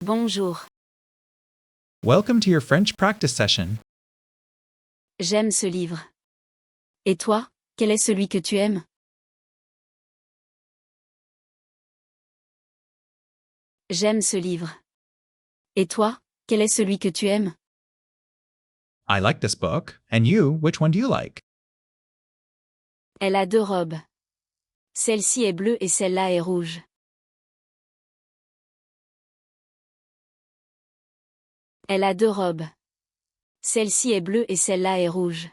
Bonjour. Welcome to your French practice session. J'aime ce livre. Et toi, quel est celui que tu aimes? J'aime ce livre. Et toi, quel est celui que tu aimes? I like this book. And you, which one do you like? Elle a deux robes. Celle-ci est bleue et celle-là est rouge. Elle a deux robes. Celle-ci est bleue et celle-là est rouge.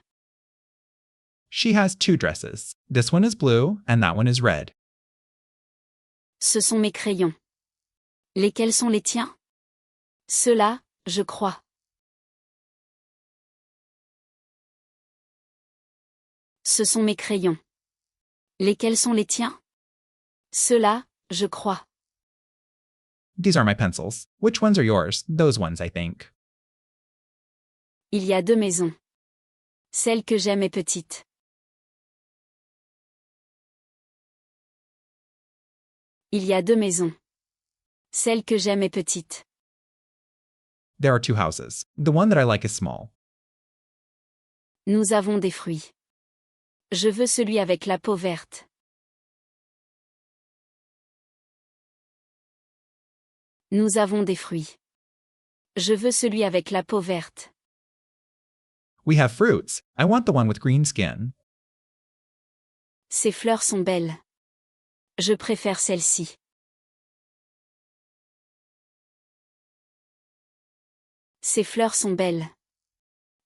She has two dresses. This one is blue and that one is red. Ce sont mes crayons. Lesquels sont les tiens? Ceux-là, je crois. Ce sont mes crayons. Lesquels sont les tiens? Ceux-là, je crois. These are my pencils. Which ones are yours? Those ones, I think. Il y a deux maisons. Celle que j'aime est petite. Il y a deux maisons. Celle que j'aime est petite. There are two houses. The one that I like is small. Nous avons des fruits. Je veux celui avec la peau verte. Nous avons des fruits. Je veux celui avec la peau verte. We have fruits. I want the one with green skin. Ces fleurs sont belles. Je préfère celle-ci. Ces fleurs sont belles.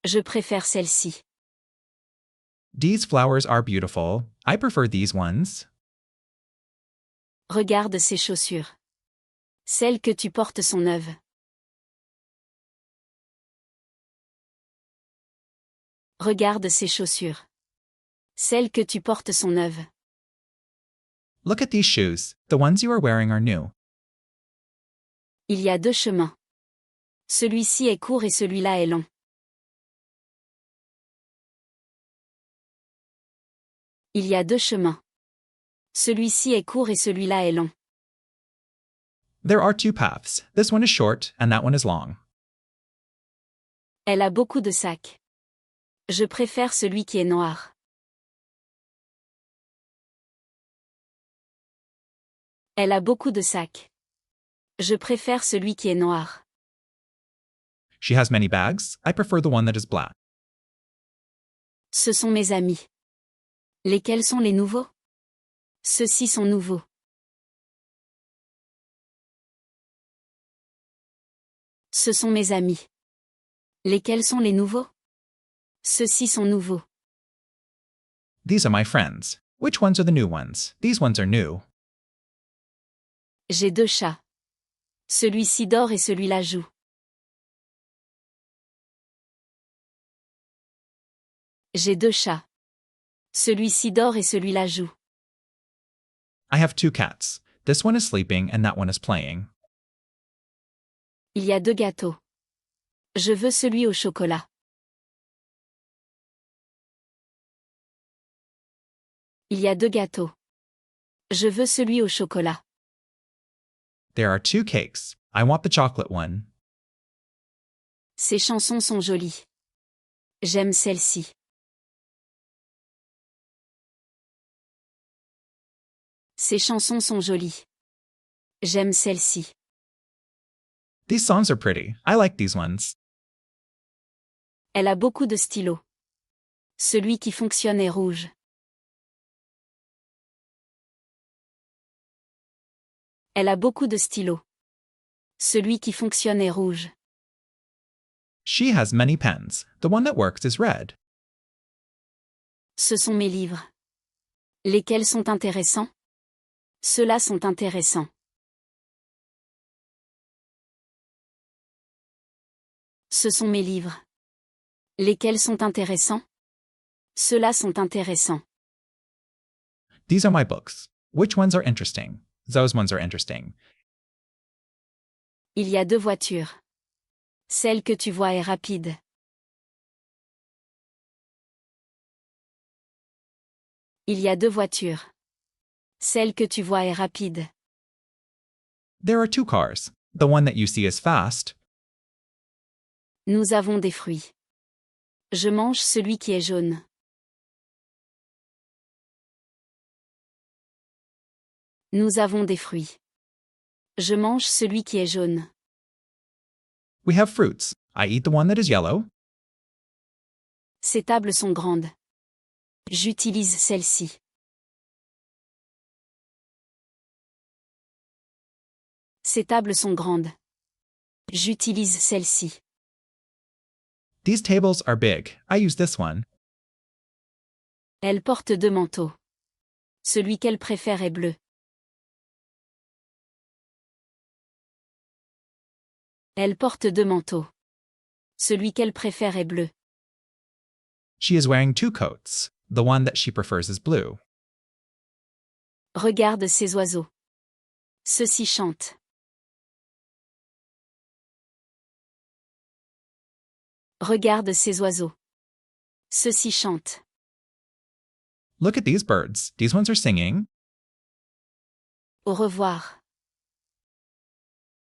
Je préfère celle-ci. These flowers are beautiful. I prefer these ones. Regarde ces chaussures. Celles que tu portes sont neuves. Regarde ces chaussures. Celles que tu portes sont neuves. Look at these shoes. The ones you are wearing are new. Il y a deux chemins. Celui-ci est court et celui-là est long. Il y a deux chemins. Celui-ci est court et celui-là est long. There are two paths. This one is short and that one is long. Elle a beaucoup de sacs. Je préfère celui qui est noir. Elle a beaucoup de sacs. Je préfère celui qui est noir. She has many bags. I prefer the one that is black. Ce sont mes amis. Lesquels sont les nouveaux? Ceux-ci sont nouveaux. Ce sont mes amis. Lesquels sont les nouveaux? Ceux-ci sont nouveaux. These are my friends. Which ones are the new ones? These ones are new. J'ai deux chats. Celui-ci dort et celui-là joue. J'ai deux chats. Celui-ci dort et celui-là joue. I have two cats. This one is sleeping and that one is playing. Il y a deux gâteaux. Je veux celui au chocolat. Il y a deux gâteaux. Je veux celui au chocolat. There are two cakes. I want the chocolate one. Ces chansons sont jolies. J'aime celle-ci. Ces chansons sont jolies. J'aime celle-ci. These songs are pretty. I like these ones. Elle a beaucoup de stylos. Celui qui fonctionne est rouge. Elle a beaucoup de stylos. Celui qui fonctionne est rouge. She has many pens. The one that works is red. Ce sont mes livres. Lesquels sont intéressants? Ceux-là sont intéressants. Ce sont mes livres. Lesquels sont intéressants? Ceux-là sont intéressants. These are my books. Which ones are interesting? Those ones are interesting. Il y a deux voitures. Celle que tu vois est rapide. Il y a deux voitures. Celle que tu vois est rapide. There are two cars. The one that you see is fast. Nous avons des fruits. Je mange celui qui est jaune. Nous avons des fruits. Je mange celui qui est jaune. We have fruits. I eat the one that is yellow. Ces tables sont grandes. J'utilise celle-ci. Ces tables sont grandes. J'utilise celle-ci. These tables are big. I use this one. Elle porte deux manteaux. Celui qu'elle préfère est bleu. Elle porte deux manteaux. Celui qu'elle préfère est bleu. She is wearing two coats. The one that she prefers is blue. Regarde ces oiseaux. Ceux-ci chantent. Regarde ces oiseaux. Ceux-ci chantent. Look at these birds. These ones are singing. Au revoir.